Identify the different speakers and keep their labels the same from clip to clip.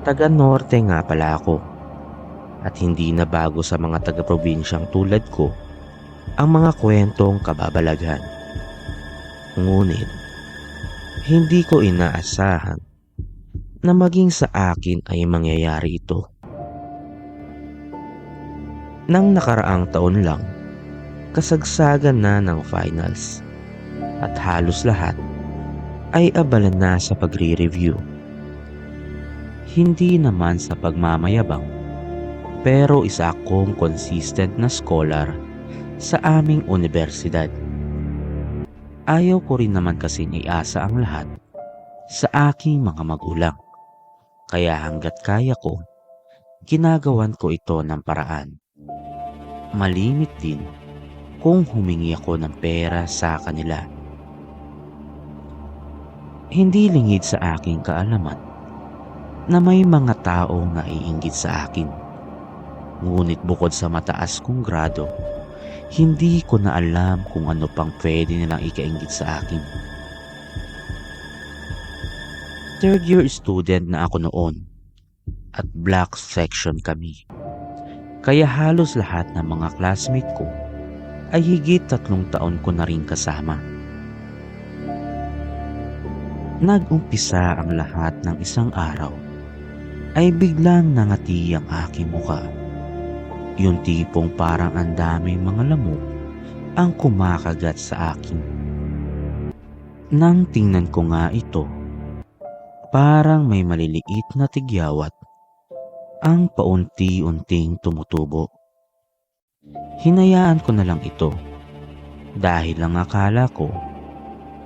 Speaker 1: Taga-norte nga pala ako at hindi na bago sa mga taga-probinsyang tulad ko ang mga kwentong kababalaghan. Ngunit hindi ko inaasahan na maging sa akin ay mangyayari ito. Nang nakaraang taon lang, kasagsagan na ng finals at halos lahat ay abala na sa pagre-review. Hindi naman sa pagmamayabang, pero isa akong consistent na scholar sa aming universidad. Ayaw ko rin naman kasing iasa ang lahat sa aking mga magulang. Kaya hanggat kaya ko, ginagawan ko ito ng paraan. Malimit din kung humingi ako ng pera sa kanila. Hindi lingid sa aking kaalaman na may mga taong naiinggit sa akin. Ngunit bukod sa mataas kong grado, hindi ko na alam kung ano pang pwede nilang ikainggit sa akin. Third year student na ako noon at black section kami. Kaya halos lahat ng mga classmate ko ay higit 3 taon ko na rin kasama. Nag-umpisa ang lahat ng isang araw ay biglang nangati ang aking muka. Yung tipong parang ang daming mga lamok ang kumakagat sa akin. Nang tingnan ko nga ito, parang may maliliit na tigyawat ang paunti-unting tumutubo. Hinayaan ko na lang ito dahil lang akala ko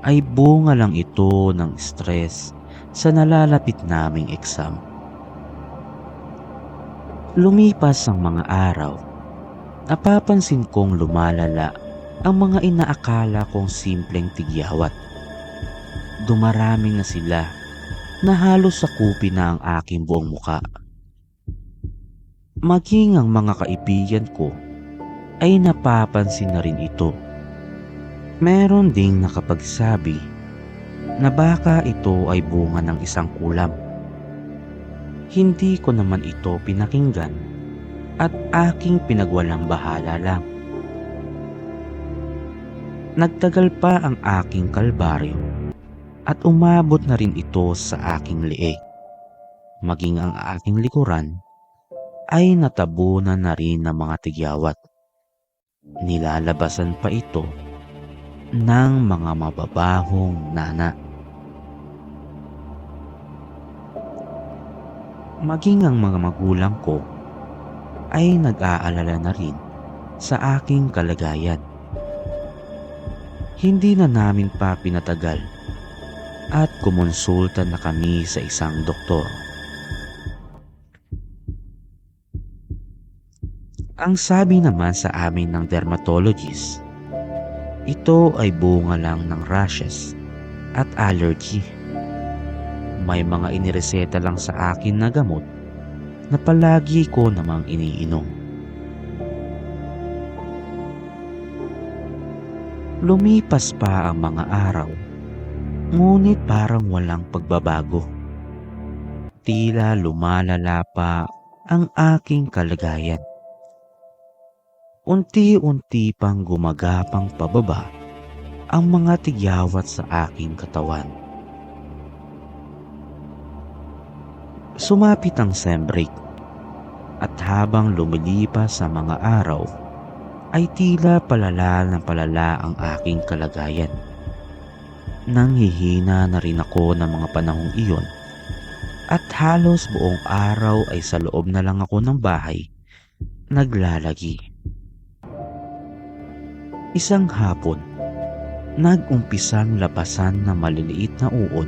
Speaker 1: ay bunga lang ito ng stress sa nalalapit naming exam. Lumipas ang mga araw, napapansin kong lumalala ang mga inaakala kong simpleng tigyawat. Dumarami na sila na halos sakupin na ang aking buong muka. Maging ang mga kaibigan ko ay napapansin na rin ito. Meron ding nakapagsabi na baka ito ay bunga ng isang kulam. Hindi ko naman ito pinakinggan at aking pinagwalang bahala lang. Nagtagal pa ang aking kalbaryo at umabot na rin ito sa aking leeg. Maging ang aking likuran ay natabunan na rin ng mga tigyawat. Nilalabasan pa ito ng mga mababahong nana. Maging ang mga magulang ko ay nag-aalala na rin sa aking kalagayan. Hindi na namin pa pinatagal at kumonsulta na kami sa isang doktor. Ang sabi naman sa amin ng dermatologist, ito ay bunga lang ng rashes at allergy. May mga inireseta lang sa akin na gamot na palagi ko namang iniinom. Lumipas pa ang mga araw, ngunit parang walang pagbabago. Tila lumalala pa ang aking kalagayan. Unti-unti pang gumagapang pababa ang mga tigyawat sa aking katawan. Sumapit ang sem break at habang lumilipas sa mga araw ay tila palala ng palala ang aking kalagayan. Nanghihina na rin ako ng mga panahong iyon at halos buong araw ay sa loob na lang ako ng bahay naglalagi. Isang hapon, nag-umpisang labasan na maliliit na uod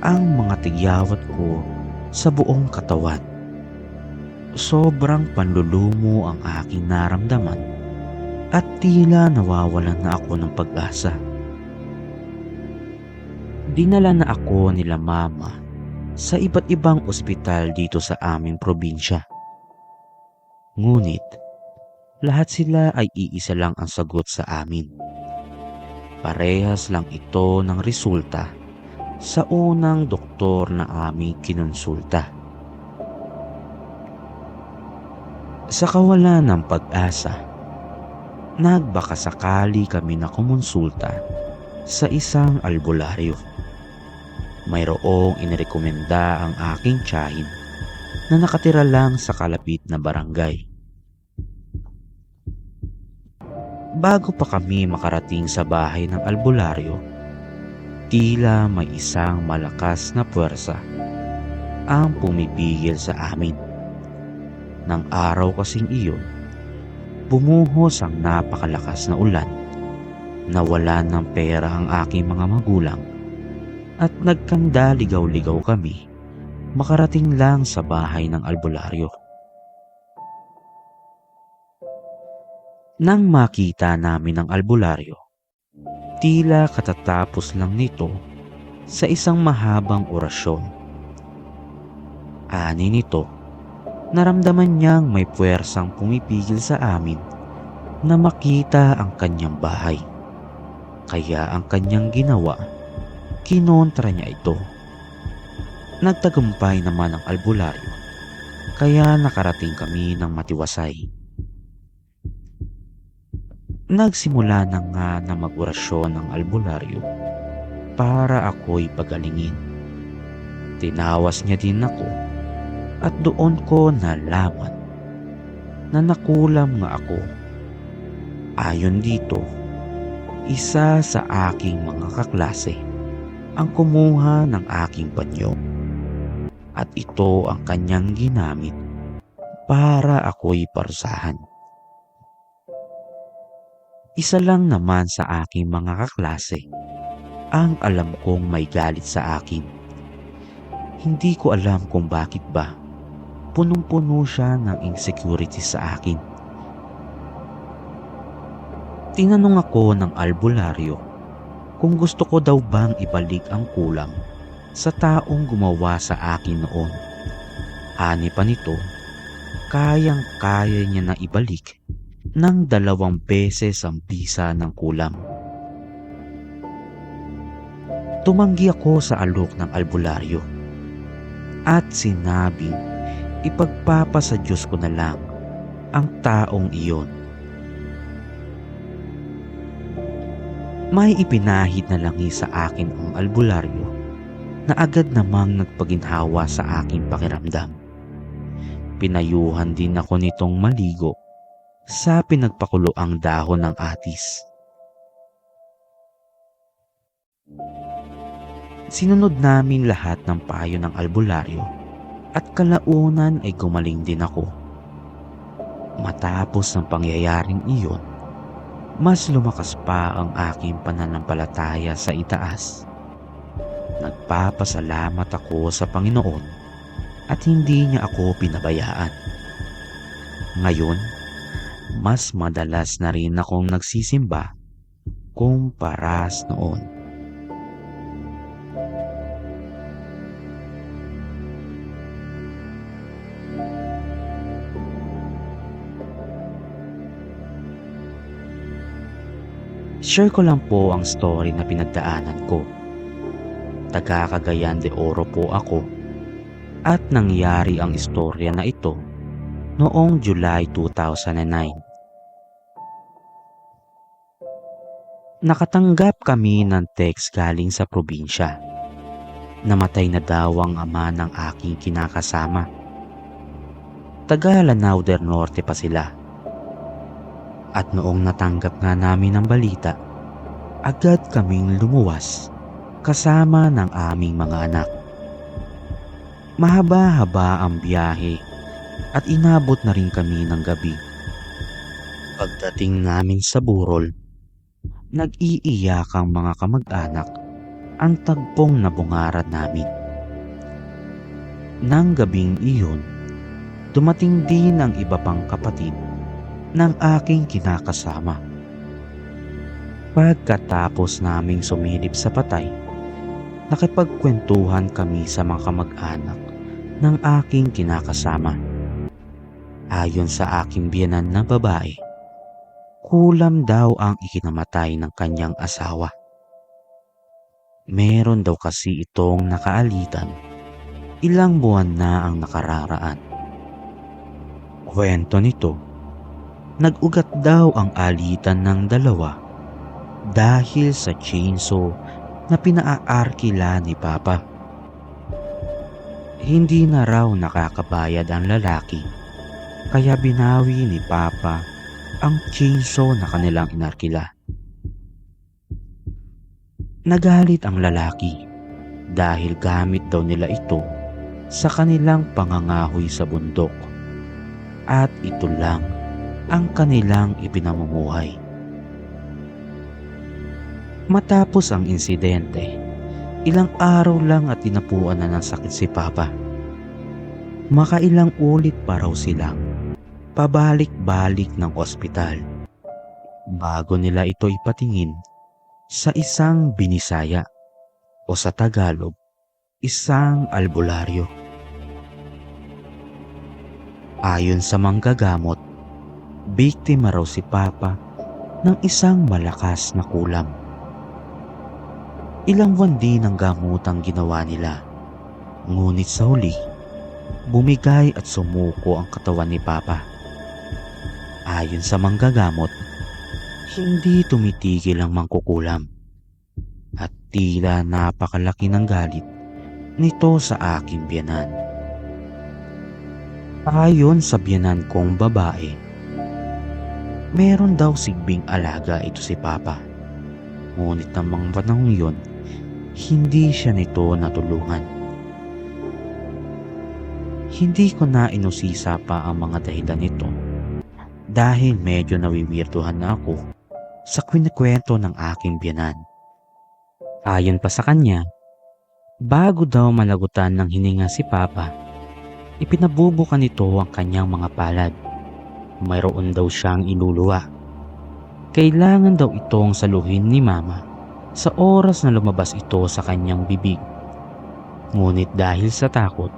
Speaker 1: ang mga tigyawat ko sa buong katawan. Sobrang panlulumo ang aking naramdaman at tila nawawalan na ako ng pag-asa. Dinala na ako nila mama sa iba't ibang ospital dito sa aming probinsya. Ngunit, lahat sila ay iisa lang ang sagot sa amin. Parehas lang ito ng resulta sa unang doktor na aming kinonsulta. Sa kawalan ng pag-asa, nagbakasakali kami na kumonsulta sa isang albularyo. Mayroong inirekomenda ang aking tiyahin na nakatira lang sa kalapit na barangay. Bago pa kami makarating sa bahay ng albularyo, tila may isang malakas na puwersa ang pumipigil sa amin. Nang araw kasing iyon, bumuhos ang napakalakas na ulan. Nawalan ng pera ang aking mga magulang at nagkanda ligaw-ligaw kami makarating lang sa bahay ng albularyo. Nang makita namin ang albularyo, tila katatapos lang nito sa isang mahabang orasyon. Ani nito, naramdaman niyang may puwersang pumipigil sa amin na makita ang kanyang bahay. Kaya ang kanyang ginawa, kinontra niya ito. Nagtagumpay naman ang albularyo, kaya nakarating kami ng matiwasay. Nagsimula na nga na mag-orasyon ng albularyo para ako'y pagalingin. Tinawas niya din ako at doon ko nalaman na nakulam nga ako. Ayon dito, isa sa aking mga kaklase ang kumuha ng aking panyo at ito ang kanyang ginamit para ako'y parusahan. Isa lang naman sa aking mga kaklase ang alam kong may galit sa akin. Hindi ko alam kung bakit ba punong-puno siya ng insecurity sa akin. Tinanong ako ng albularyo kung gusto ko daw bang ibalik ang kulang sa taong gumawa sa akin noon. Ani pa nito, kayang-kaya niya na ibalik ng 2 beses ang bisa ng kulang. Tumanggi ako sa alok ng albularyo at sinabing ipagpapasa Diyos ko na lang ang taong iyon. May ipinahid na langis sa akin ang albularyo na agad namang nagpaginhawa sa aking pakiramdam. Pinayuhan din ako nitong maligo sa pinagpakuloang dahon ng atis. Sinunod namin lahat ng payo ng albularyo at kalaunan ay gumaling din ako. Matapos ng pangyayaring iyon, mas lumakas pa ang aking pananampalataya sa itaas. Nagpapasalamat ako sa Panginoon at hindi niya ako pinabayaan. Ngayon, mas madalas na rin akong nagsisimba kumpara noon. Share ko lang po ang story na pinagdaanan ko. Taga Cagayan de Oro po ako at nangyari ang istorya na ito noong July 2009. Nakatanggap kami ng text galing sa probinsya. Namatay na daw ang ama ng aking kinakasama. Taga Lanao del Norte pa sila. At noong natanggap nga namin ang balita, agad kaming lumuwas kasama ng aming mga anak. Mahaba-haba ang biyahe at inabot na rin kami ng gabi. Pagdating namin sa burol, nag-iiyak ang mga kamag-anak ang tagpong nabungaran namin. Nang gabing iyon, dumating din ang iba pang kapatid ng aking kinakasama. Pagkatapos naming sumilip sa patay, nakipagkwentuhan kami sa mga kamag-anak ng aking kinakasama. Ayon sa aking biyenan na babae, kulam daw ang ikinamatay ng kanyang asawa. Meron daw kasi itong nakaalitan, ilang buwan na ang nakararaan. Kwento nito, nag-ugat daw ang alitan ng dalawa dahil sa chainsaw na pinaaarkila ni Papa. Hindi na raw nakakabayad ang lalaki, kaya binawi ni Papa ang chainsaw na kanilang inarkila. Nagalit ang lalaki dahil gamit daw nila ito sa kanilang pangangahoy sa bundok at ito lang ang kanilang ipinamumuhay. Matapos ang insidente, ilang araw lang at tinapuan na ng sakit si Papa. Makailang ulit pa raw silang pabalik-balik ng ospital bago nila ito ipatingin sa isang binisaya o sa Tagalog, isang albularyo. Ayon sa manggagamot, biktima raw si Papa ng isang malakas na kulam. Ilang buwan din ang gamutang ginawa nila, ngunit sa huli, bumigay at sumuko ang katawan ni Papa. Ayon sa manggagamot, hindi tumitigil ang mangkukulam at tila napakalaki ng galit nito sa aking biyanan. Ayon sa biyanan kong babae, meron daw sigbing alaga ito si Papa. Ngunit ng mga panahong yun, hindi siya nito natulungan. Hindi ko na inusisa pa ang mga dahilan nito dahil medyo nawiwirtuhan na ako sa kwento ng aking biyanan. Ayon pa sa kanya, bago daw malagutan ng hininga si Papa, ipinabubukan nito ang kanyang mga palad. Mayroon daw siyang iluluwa. Kailangan daw itong saluhin ni Mama sa oras na lumabas ito sa kanyang bibig. Ngunit dahil sa takot,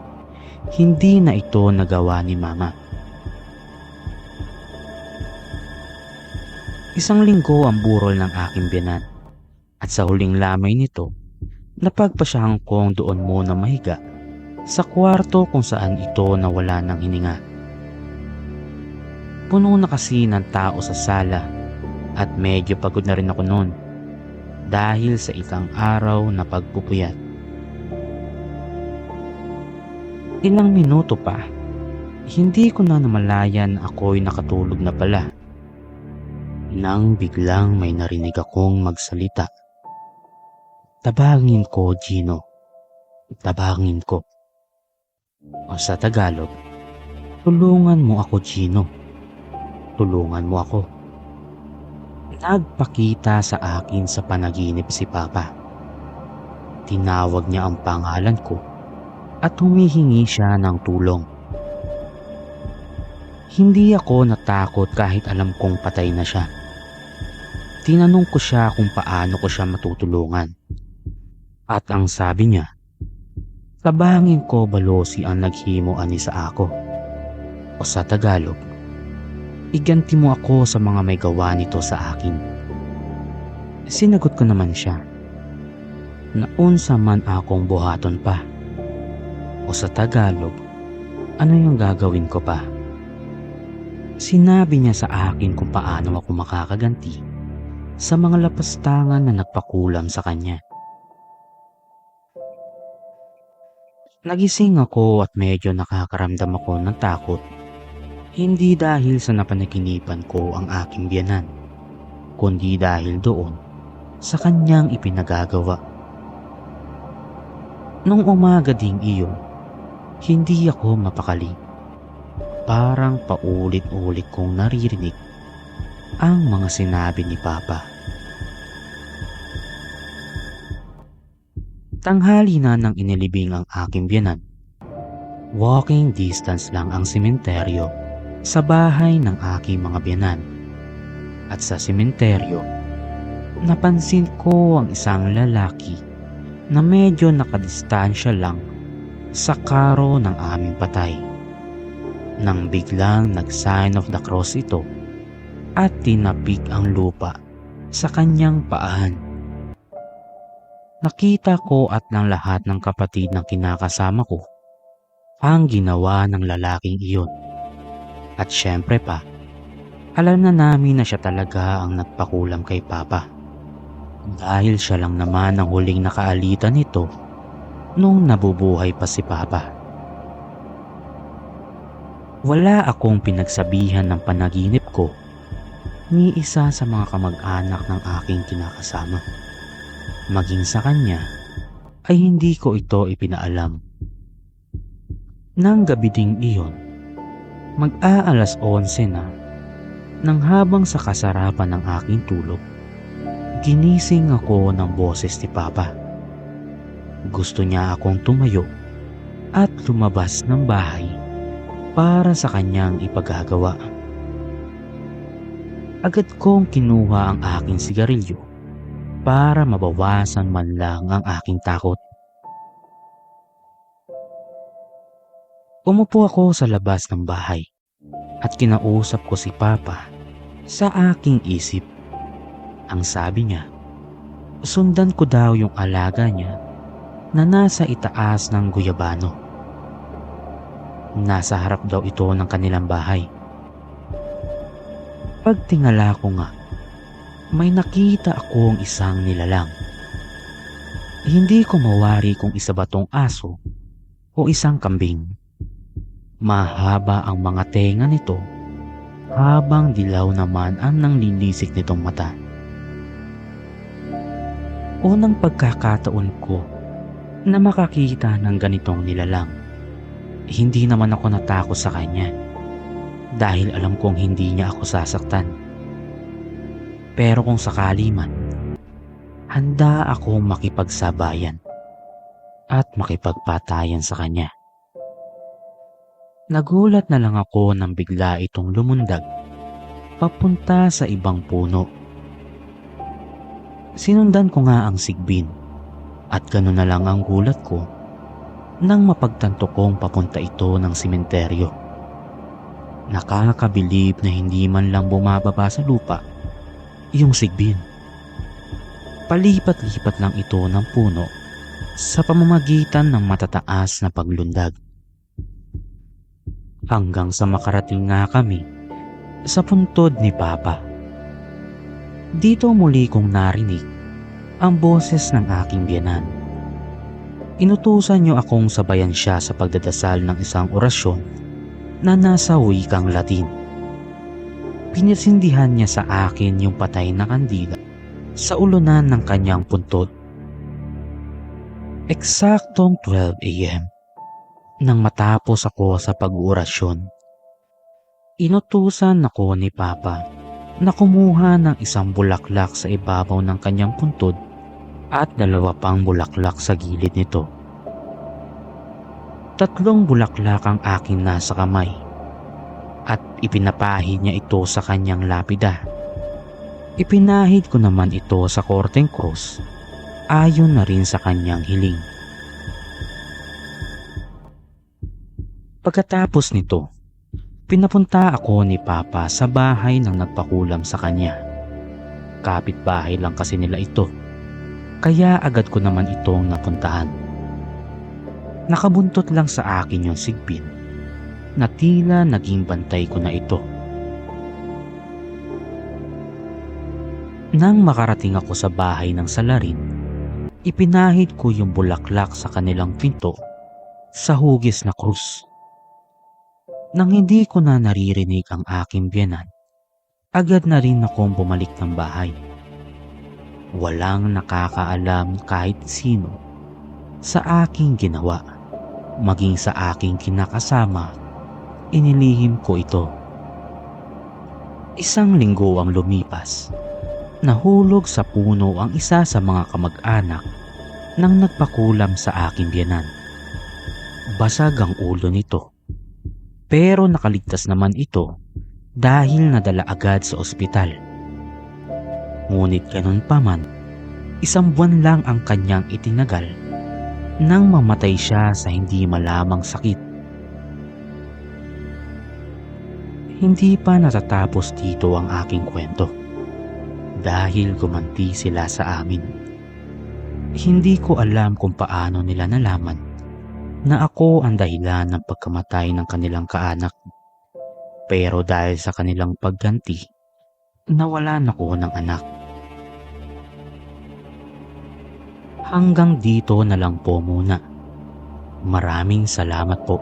Speaker 1: hindi na ito nagawa ni Mama. Isang linggo ang burol ng aking biyanan at sa huling lamay nito, napagpasyahan kong doon muna mahiga sa kwarto kung saan ito nawala ng hininga. Puno na kasi ng tao sa sala at medyo pagod na rin ako noon dahil sa ilang araw na pagpupuyat. Ilang minuto pa, hindi ko na namalayan ako'y nakatulog na pala. Nang biglang may narinig akong magsalita. Tabangin ko, Gino. Tabangin ko. O sa Tagalog, tulungan mo ako, Gino. Tulungan mo ako. Nagpakita sa akin sa panaginip si Papa. Tinawag niya ang pangalan ko at humihingi siya ng tulong. Hindi ako natakot kahit alam kong patay na siya. Tinanong ko siya kung paano ko siya matutulungan. At ang sabi niya, tabangin ko balosi ang naghimo ani sa ako. O sa Tagalog, iganti mo ako sa mga may gawa nito sa akin. Sinagot ko naman siya, naunsa man akong buhaton pa. O sa Tagalog, ano yung gagawin ko pa? Sinabi niya sa akin kung paano ako makakaganti sa mga lapastangan na nagpakulam sa kanya. Nagising ako at medyo nakakaramdam ako ng takot. Hindi dahil sa napanaginipan ko ang aking biyanan, kundi dahil doon sa kanyang ipinagagawa. Nung umaga ding iyon, hindi ako mapakali. Parang paulit-ulit kong naririnig ang mga sinabi ni Papa. Tanghali na nang inilibing ang aking biyanan. Walking distance lang ang sementeryo sa bahay ng aking mga biyanan. At sa sementeryo, napansin ko ang isang lalaki na medyo nakadistansya lang sa karo ng aming patay. Nang biglang nag-sign of the cross ito at tinapik ang lupa sa kanyang paan. Nakita ko at ng lahat ng kapatid ng kinakasama ko ang ginawa ng lalaking iyon. At syempre pa, alam na namin na siya talaga ang nagpakulam kay Papa. Dahil siya lang naman ang huling nakaalitan nito nung nabubuhay pa si Papa. Wala akong pinagsabihan ng panaginip ko ni isa sa mga kamag-anak ng aking kinakasama. Maging sa kanya ay hindi ko ito ipinaalam. Nang gabi ding iyon, mag-aalas 11 na, nang habang sa kasarapan ng aking tulog, ginising ako ng boses ni Papa. Gusto niya akong tumayo at lumabas ng bahay para sa kanyang ipagagawa. Agad kong kinuha ang aking sigarilyo para mabawasan man lang ang aking takot. Umupo ako sa labas ng bahay at kinausap ko si Papa sa aking isip. Ang sabi niya, sundan ko daw yung alaga niya na nasa itaas ng guyabano. Nasa harap daw ito ng kanilang bahay. Pagtingala ko nga, may nakita akong isang nilalang. Hindi ko mawari kung isa ba tong aso o isang kambing. Mahaba ang mga tenga nito habang dilaw naman ang nanglilisik nitong mata. Unang pagkakataon ko na makakita ng ganitong nilalang, hindi naman ako natakot sa kanya dahil alam kong hindi niya ako sasaktan. Pero kung sakali man, handa akong makipagsabayan at makipagpatayan sa kanya. Nagulat na lang ako nang bigla itong lumundag papunta sa ibang puno. Sinundan ko nga ang sigbin at gano'n na lang ang gulat ko nang mapagtanto kong papunta ito ng sementeryo. Nakakabilib na hindi man lang bumababa sa lupa yung sigbin. Palipat-lipat lang ito ng puno sa pamamagitan ng matataas na paglundag. Hanggang sa makarating nga kami sa puntod ni Papa. Dito muli kong narinig ang boses ng aking biyenan. Inutusan niyo akong sabayan siya sa pagdadasal ng isang orasyon na nasa wikang Latin. Pinisindihan niya sa akin yung patay na kandila sa ulunan ng kanyang puntod. Eksaktong 12 a.m. Nang matapos ako sa pag-uurasyon, inutusan ako ni Papa na kumuha ng isang bulaklak sa ibabaw ng kanyang puntod at 2 pang bulaklak sa gilid nito. 3 bulaklak ang aking nasa kamay at ipinapahid niya ito sa kanyang lapida. Ipinahid ko naman ito sa korteng krus ayon na rin sa kanyang hiling. Pagkatapos nito, pinapunta ako ni Papa sa bahay ng nagpakulam sa kanya. Kapitbahay lang kasi nila ito, kaya agad ko naman itong napuntahan. Nakabuntot lang sa akin yung sigbin na tila naging bantay ko na ito. Nang makarating ako sa bahay ng salarin, ipinahid ko yung bulaklak sa kanilang pinto sa hugis na krus. Nang hindi ko na naririnig ang aking biyenan, agad na rin akong bumalik ng bahay. Walang nakakaalam kahit sino sa aking ginawa, maging sa aking kinakasama, inilihim ko ito. 1 linggo ang lumipas. Nahulog sa puno ang isa sa mga kamag-anak nang nagpakulam sa aking biyenan. Basag ang ulo nito. Pero nakaligtas naman ito dahil nadala agad sa ospital. Ngunit ganun pa man, 1 buwan lang ang kanyang itinagal nang mamatay siya sa hindi malamang sakit. Hindi pa natatapos dito ang aking kwento dahil gumanti sila sa amin. Hindi ko alam kung paano nila nalaman na ako ang dahilan ng pagkamatay ng kanilang kaanak. Pero dahil sa kanilang pagganti, nawalan ako ng anak. Hanggang dito na lang po muna. Maraming salamat po.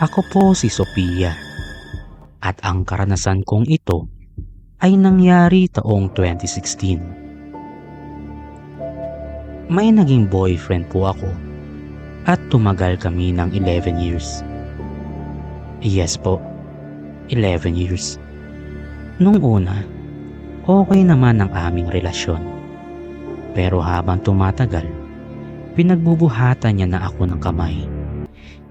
Speaker 1: Ako po si Sophia at ang karanasan kong ito ay nangyari taong 2016. May naging boyfriend po ako at tumagal kami ng 11 years. Yes po, 11 years. Nung una, okay naman ang aming relasyon. Pero habang tumatagal, pinagbubuhatan niya na ako ng kamay.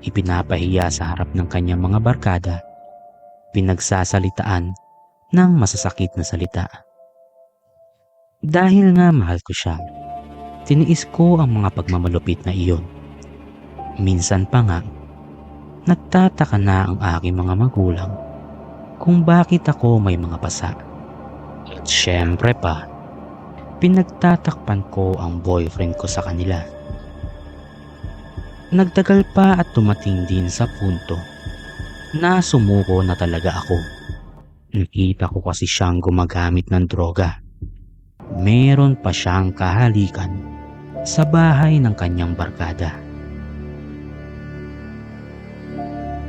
Speaker 1: Ipinapahiya sa harap ng kanyang mga barkada, pinagsasalitaan ng masasakit na salita. Dahil nga mahal ko siya, tiniis ko ang mga pagmamalupit na iyon. Minsan pa nga, nagtataka na ang aking mga magulang kung bakit ako may mga pasa. At syempre pa, pinagtatakpan ko ang boyfriend ko sa kanila. Nagtagal pa at tumating din sa punto na sumuko na talaga ako. Nakita ko kasi siyang gumagamit ng droga. Meron pa siyang kahalikan sa bahay ng kanyang barkada.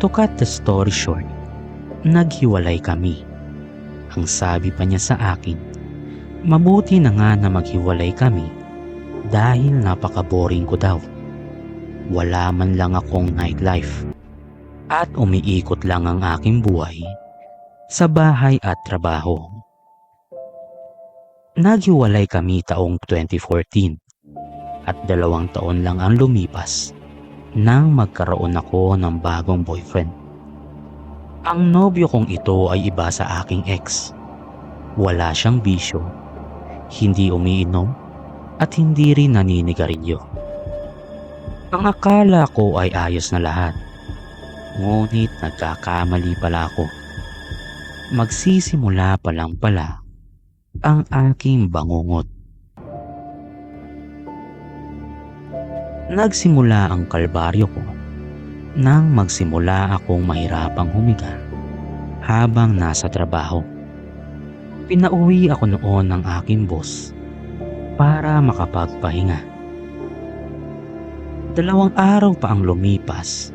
Speaker 1: To cut the story short, naghiwalay kami. Ang sabi pa niya sa akin, mabuti na nga na maghiwalay kami dahil napaka-boring ko daw. Wala man lang akong nightlife at umiikot lang ang aking buhay sa bahay at trabaho. Naghiwalay kami taong 2014 at 2 taon lang ang lumipas nang magkaroon ako ng bagong boyfriend. Ang nobyo kong ito ay iba sa aking ex. Wala siyang bisyo, hindi umiinom at hindi rin naninigarilyo. Ang akala ko ay ayos na lahat, ngunit nagkakamali pala ako. Magsisimula pa lang pala ang aking bangungot. Nagsimula ang kalbaryo ko nang magsimula akong mahirapang humiga habang nasa trabaho. Pinauwi ako noon ng aking boss para makapagpahinga. 2 araw pa ang lumipas,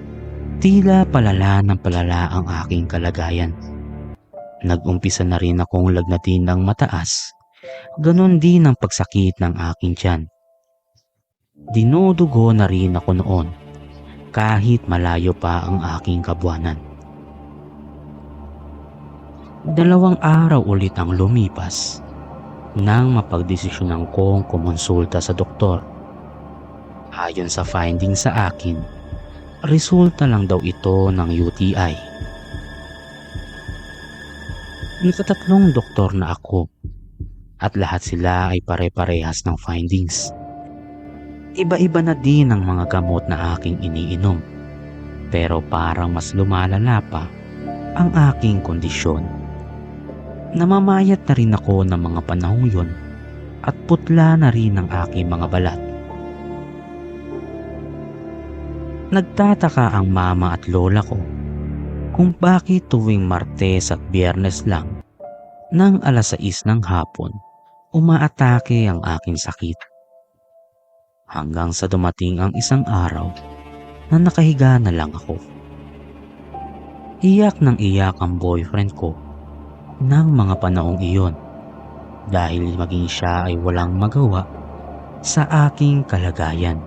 Speaker 1: tila palala ng palala ang aking kalagayan. Nag-umpisa na rin akong lagnatin ng mataas, ganon din ang pagsakit ng aking tiyan. Dinudugo na rin ako noon, kahit malayo pa ang aking kabuanan. 2 araw ulit ang lumipas, nang mapagdesisyonan kong kumonsulta sa doktor. Ayon sa findings sa akin, resulta lang daw ito ng UTI. Nakatatlong doktor na ako at lahat sila ay pare-parehas ng findings. Iba-iba na din ang mga gamot na aking iniinom, pero parang mas lumalala pa ang aking kondisyon. Namamayat na rin ako ng mga panahong yun at putla na rin ang aking mga balat. Nagtataka ang mama at lola ko kung bakit tuwing Martes at Biyernes lang ng 6:00 ng hapon umaatake ang aking sakit. Hanggang sa dumating ang isang araw na nakahiga na lang ako. Iyak ng iyak ang boyfriend ko ng mga panahong iyon dahil maging siya ay walang magawa sa aking kalagayan.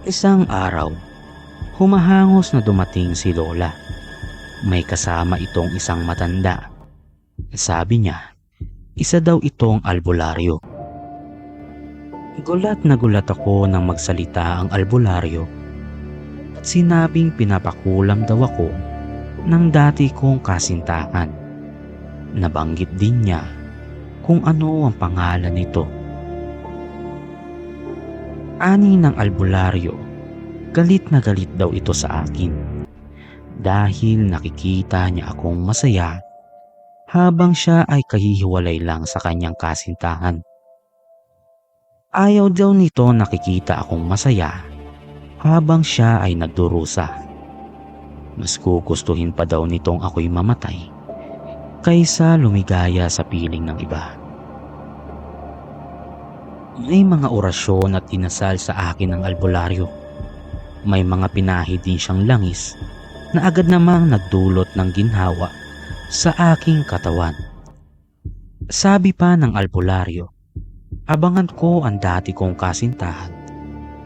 Speaker 1: Isang araw, humahangos na dumating si Lola. May kasama itong isang matanda. Sabi niya, isa daw itong albularyo. Gulat na gulat ako nang magsalita ang albularyo at sinabing pinapakulam daw ako ng dati kong kasintahan. Nabanggit din niya kung ano ang pangalan nito. Ani ng albularyo, galit na galit daw ito sa akin dahil nakikita niya akong masaya habang siya ay kahihiwalay lang sa kanyang kasintahan. Ayaw daw nito nakikita akong masaya habang siya ay nagdurusa. Mas gugustuhin pa daw nitong ako'y mamatay kaysa lumigaya sa piling ng iba. May mga orasyon at inasal sa akin ng albularyo. May mga pinahid din siyang langis na agad namang nagdulot ng ginhawa sa aking katawan. Sabi pa ng albularyo, abangan ko ang dati kong kasintahan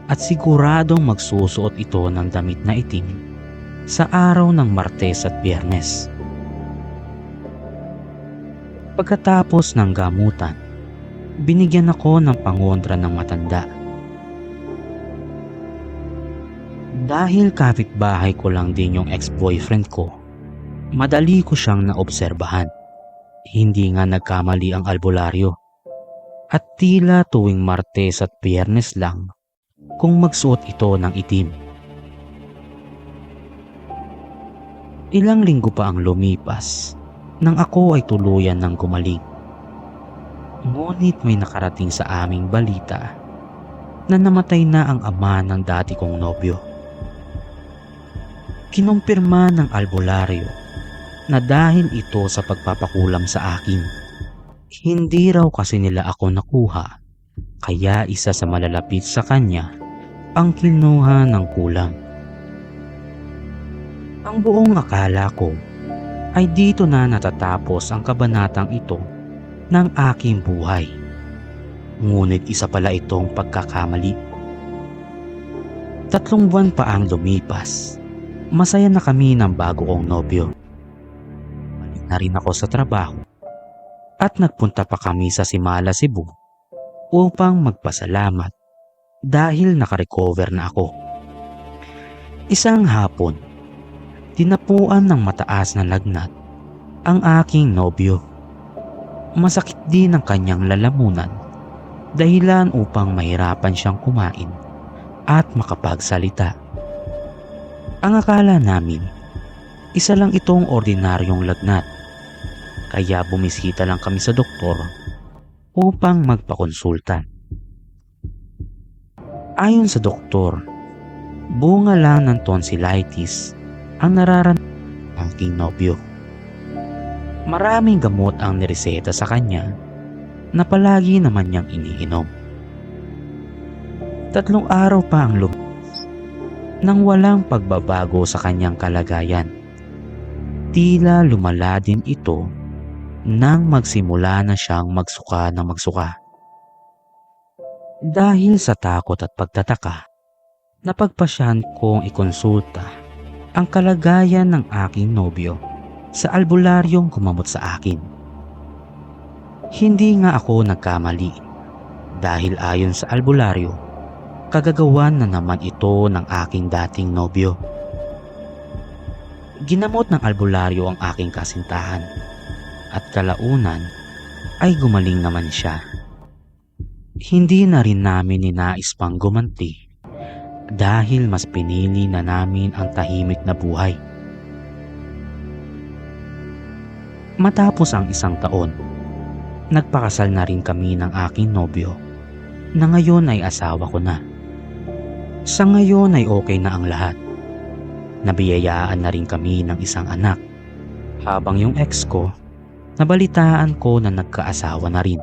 Speaker 1: at siguradong magsusuot ito ng damit na itim sa araw ng Martes at Biyernes. Pagkatapos ng gamutan, binigyan ako ng pangontra ng matanda. Dahil kapitbahay ko lang din yung ex-boyfriend ko, madali ko siyang naobserbahan. Hindi nga nagkamali ang albularyo. At tila tuwing Martes at Biyernes lang kung magsuot ito ng itim. Ilang linggo pa ang lumipas nang ako ay tuluyan ng gumaling. Ngunit may nakarating sa aming balita na namatay na ang ama ng dati kong nobyo. Kinumpirma ng albularyo na dahil ito sa pagpapakulam sa akin. Hindi raw kasi nila ako nakuha, kaya isa sa malalapit sa kanya ang kinuha ng kulang. Ang buong akala ko ay dito na natatapos ang kabanatang ito ng aking buhay. Ngunit isa pala itong pagkakamali. 3 buwan pa ang lumipas. Masaya na kami ng bago kong nobyo. Balik na rin ako sa trabaho at nagpunta pa kami sa Simala, Cebu upang magpasalamat dahil nakarecover na ako. Isang hapon, tinapuan ng mataas na lagnat ang aking nobyo. Masakit din ang kanyang lalamunan, dahilan upang mahirapan siyang kumain at makapagsalita. Ang akala namin, isa lang itong ordinaryong lagnat, kaya bumisita lang kami sa doktor upang magpakonsulta. Ayon sa doktor, bunga lang ng tonsillitis ang nararamdaman ng aking nobyo. Maraming gamot ang nireseta sa kanya na palagi naman niyang iniinom. 3 araw pa ang lumipas nang walang pagbabago sa kanyang kalagayan. Tila lumala din ito nang magsimula na siyang magsuka ng magsuka. Dahil sa takot at pagtataka, napagpasyahan kong ikonsulta ang kalagayan ng aking nobyo sa albularyong kumamot sa akin. Hindi nga ako nagkamali dahil ayon sa albularyo, kagagawan na naman ito ng aking dating nobyo. Ginamot ng albularyo ang aking kasintahan at kalaunan ay gumaling naman siya. Hindi na rin namin ninais pang gumanti dahil mas pinili na namin ang tahimik na buhay. Matapos ang 1 taon, nagpakasal na rin kami ng aking nobyo na ngayon ay asawa ko na. Sa ngayon ay okay na ang lahat. Nabiyayaan na rin kami ng 1 anak, habang yung ex ko, nabalitaan ko na nagkaasawa na rin.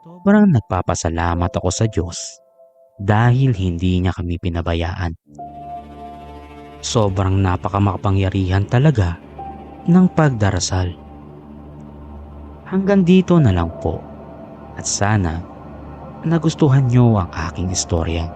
Speaker 1: Sobrang nagpapasalamat ako sa Diyos dahil hindi niya kami pinabayaan. Sobrang napakamakapangyarihan talaga ng pagdarasal. Hanggang dito na lang po at sana nagustuhan nyo ang aking istorya.